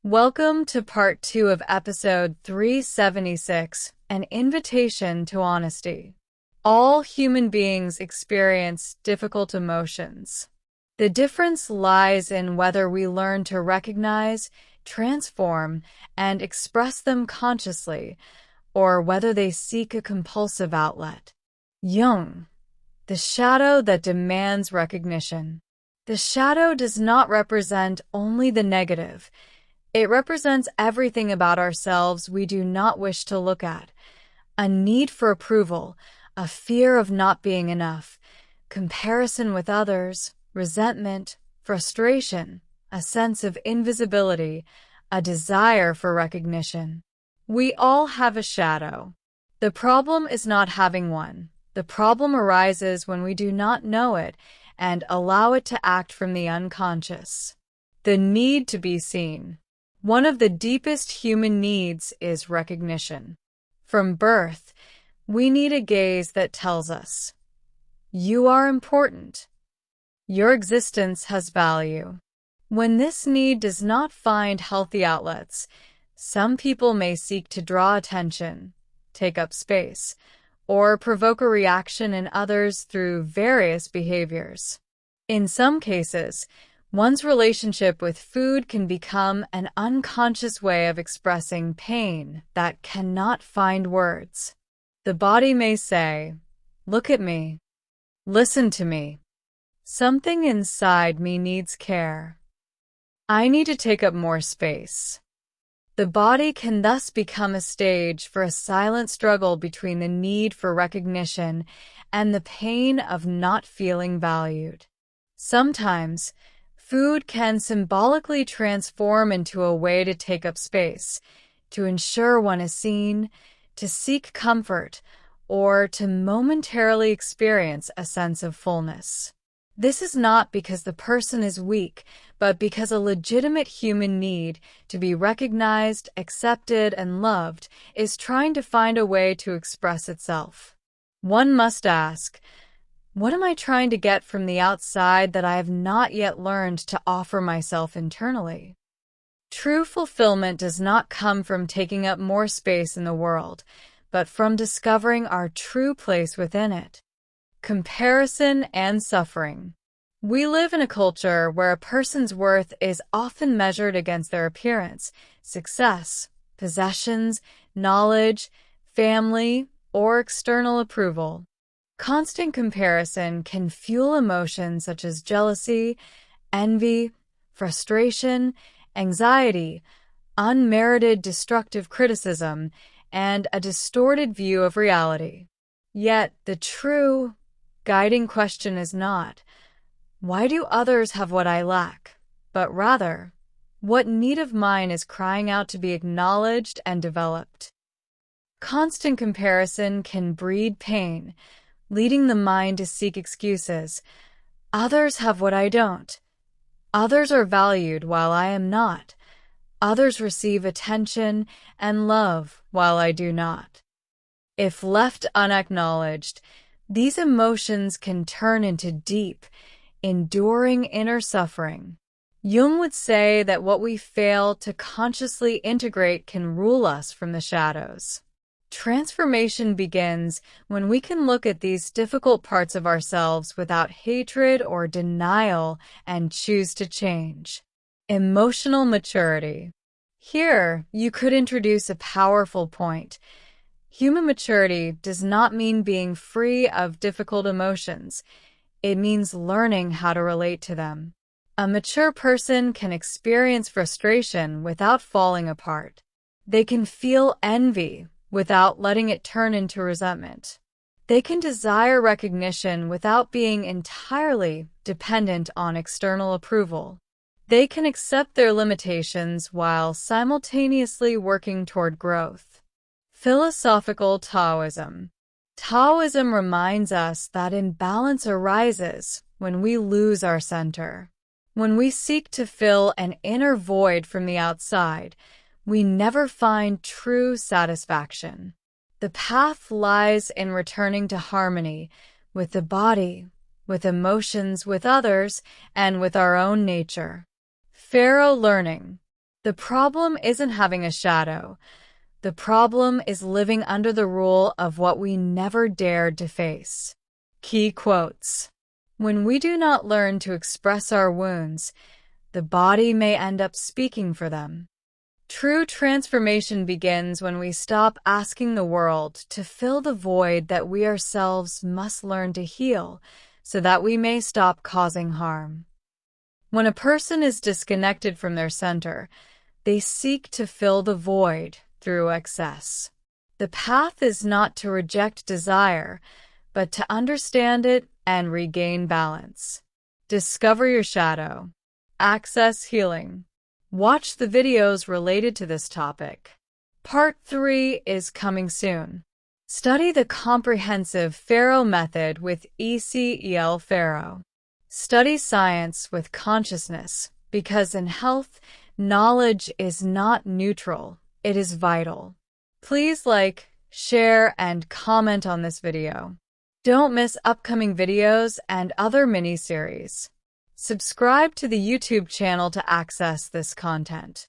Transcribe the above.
Welcome to part 2 of episode 376, An Invitation to Honesty. All human beings experience difficult emotions. The difference lies in whether we learn to recognize, transform, and express them consciously, or whether they seek a compulsive outlet. Jung, the shadow that demands recognition. The shadow does not represent only the negative. It represents everything about ourselves we do not wish to look at. A need for approval, a fear of not being enough, comparison with others, resentment, frustration, a sense of invisibility, a desire for recognition. We all have a shadow. The problem is not having one. The problem arises when we do not know it and allow it to act from the unconscious. The need to be seen. One of the deepest human needs is recognition. From birth, we need a gaze that tells us, "You are important. Your existence has value." When this need does not find healthy outlets, some people may seek to draw attention, take up space, or provoke a reaction in others through various behaviors. In some cases, one's relationship with food can become an unconscious way of expressing pain that cannot find words. The body may say, "Look at me. Listen to me. Something inside me needs care. I need to take up more space." The body can thus become a stage for a silent struggle between the need for recognition and the pain of not feeling valued. Sometimes, food can symbolically transform into a way to take up space, to ensure one is seen, to seek comfort, or to momentarily experience a sense of fullness. This is not because the person is weak, but because a legitimate human need to be recognized, accepted, and loved is trying to find a way to express itself. One must ask, what am I trying to get from the outside that I have not yet learned to offer myself internally? True fulfillment does not come from taking up more space in the world, but from discovering our true place within it. Comparison and suffering. We live in a culture where a person's worth is often measured against their appearance, success, possessions, knowledge, family, or external approval. Constant comparison can fuel emotions such as jealousy, envy, frustration, anxiety, unmerited destructive criticism, and a distorted view of reality. Yet, the true, guiding question is not, "Why do others have what I lack?" but rather, "What need of mine is crying out to be acknowledged and developed?" Constant comparison can breed pain, leading the mind to seek excuses. Others have what I don't. Others are valued while I am not. Others receive attention and love while I do not. If left unacknowledged, these emotions can turn into deep, enduring inner suffering. Jung would say that what we fail to consciously integrate can rule us from the shadows. Transformation begins when we can look at these difficult parts of ourselves without hatred or denial and choose to change. Emotional maturity. Here, you could introduce a powerful point. Human maturity does not mean being free of difficult emotions. It means learning how to relate to them. A mature person can experience frustration without falling apart. They can feel envy without letting it turn into resentment. They can desire recognition without being entirely dependent on external approval. They can accept their limitations while simultaneously working toward growth. Philosophical Taoism. Taoism reminds us that imbalance arises when we lose our center. When we seek to fill an inner void from the outside, we never find true satisfaction. The path lies in returning to harmony with the body, with emotions, with others, and with our own nature. Pharaoh learning. The The problem isn't having a shadow. The problem is living under the rule of what we never dared to face. Key quotes. When we do not learn to express our wounds, the body may end up speaking for them. True transformation begins when we stop asking the world to fill the void that we ourselves must learn to heal, so that we may stop causing harm. When a person is disconnected from their center, they seek to fill the void through excess. The path is not to reject desire, but to understand it and regain balance. Discover your shadow. Access healing. Watch the videos related to this topic. Part 3 is coming soon. Study the comprehensive Pharaoh method with ECEL Pharaoh. Study science with consciousness, because in health, knowledge is not neutral, it is vital. Please like, share, and comment on this video. Don't miss upcoming videos and other mini-series. Subscribe to the YouTube channel to access this content.